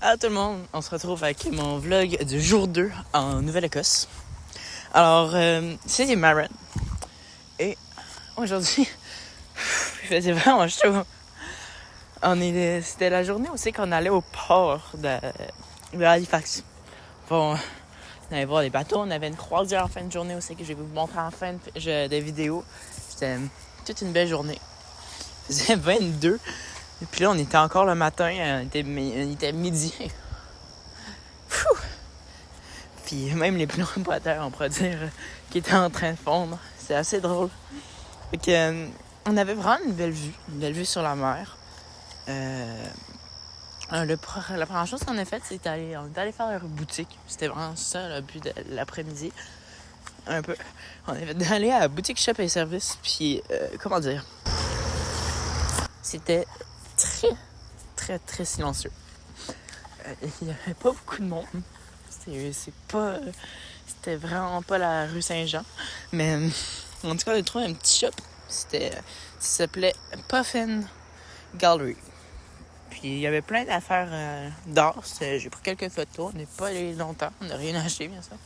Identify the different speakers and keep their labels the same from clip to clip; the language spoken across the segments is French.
Speaker 1: Allô tout le monde, on se retrouve avec mon vlog du jour 2 en Nouvelle-Écosse. Alors, c'est Maren. Et aujourd'hui, il faisait vraiment chaud. C'était la journée aussi qu'on allait au port de Halifax. Bon, on allait voir les bateaux, on avait une croisière en fin de journée aussi que je vais vous montrer en fin de vidéo. C'était toute une belle journée. Il faisait 22. Et puis là, on était encore le matin, il était midi. Pfff! Puis même les plombs à terre, on pourrait dire, qui étaient en train de fondre. C'est assez drôle. Fait que, on avait vraiment une belle vue sur la mer. La première chose qu'on a faite, c'est on est allé faire leur boutique. C'était vraiment ça, le but de l'après-midi. Un peu. On est allé à la boutique Shop et Service, puis, comment dire, c'était très, très, très silencieux. Il n'y avait pas beaucoup de monde. C'était vraiment pas la rue Saint-Jean. Mais en tout cas, on a trouvé un petit shop. Ça s'appelait Puffin Gallery. Puis il y avait plein d'affaires d'art. J'ai pris quelques photos. On n'est pas allé longtemps. On n'a rien acheté, bien sûr.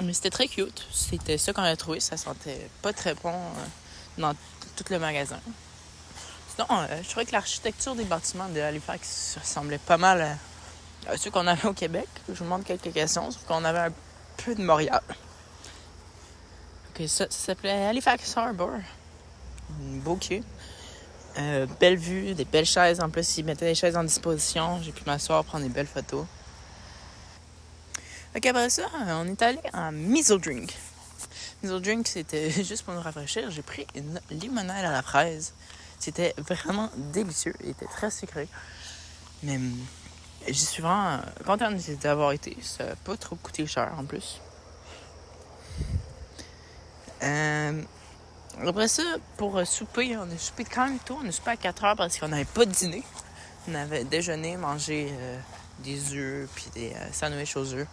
Speaker 1: Mais c'était très cute. C'était ça qu'on a trouvé. Ça sentait pas très bon dans tout le magasin. Sinon, je trouvais que l'architecture des bâtiments de Halifax ressemblait pas mal à ceux qu'on avait au Québec. Je vous demande quelques questions, sauf qu'on avait un peu de Montréal. Okay, ça s'appelait Halifax Harbour. Beau quai. Belle vue, des belles chaises. En plus, ils mettaient des chaises en disposition. J'ai pu m'asseoir, prendre des belles photos. Fait qu'après ça, on est allé en Miso Drink. Miso Drink, c'était juste pour nous rafraîchir. J'ai pris une limonade à la fraise. C'était vraiment délicieux. Il était très sucré. Mais je suis vraiment contente d'avoir été. Ça n'a pas trop coûté cher en plus. Après ça, pour souper, on a soupé quand même tôt. On a soupé à 4h parce qu'on n'avait pas de dîner. On avait déjeuné, mangé des œufs puis des sandwichs aux œufs.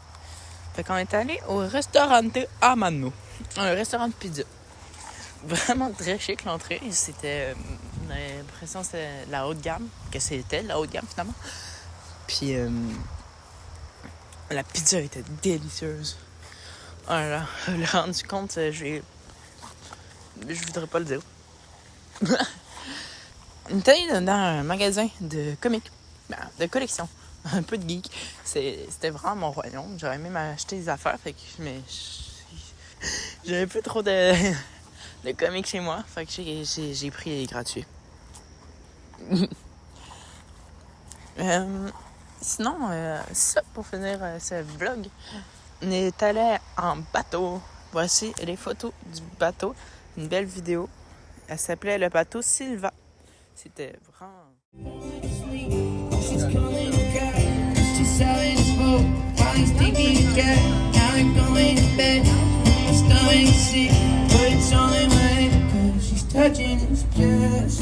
Speaker 1: Fait qu'on est allé au Ristorante Amano, un restaurant de pizza. Vraiment très chic l'entrée. C'était, on avait l'impression que c'était la haute gamme, que c'était la haute gamme finalement. Puis la pizza était délicieuse. Voilà, je me suis rendu compte, je voudrais pas le dire. On est allé dans un magasin de comics, de collection, un peu de geek. C'était vraiment mon royaume. J'aurais aimé m'acheter des affaires, mais j'avais plus trop de comics chez moi. Fait que j'ai pris les gratuits. Sinon, ça pour finir ce vlog, on est allé en bateau. Voici les photos du bateau. Une belle vidéo. Elle s'appelait le bateau Silva. C'était vraiment... Touching is just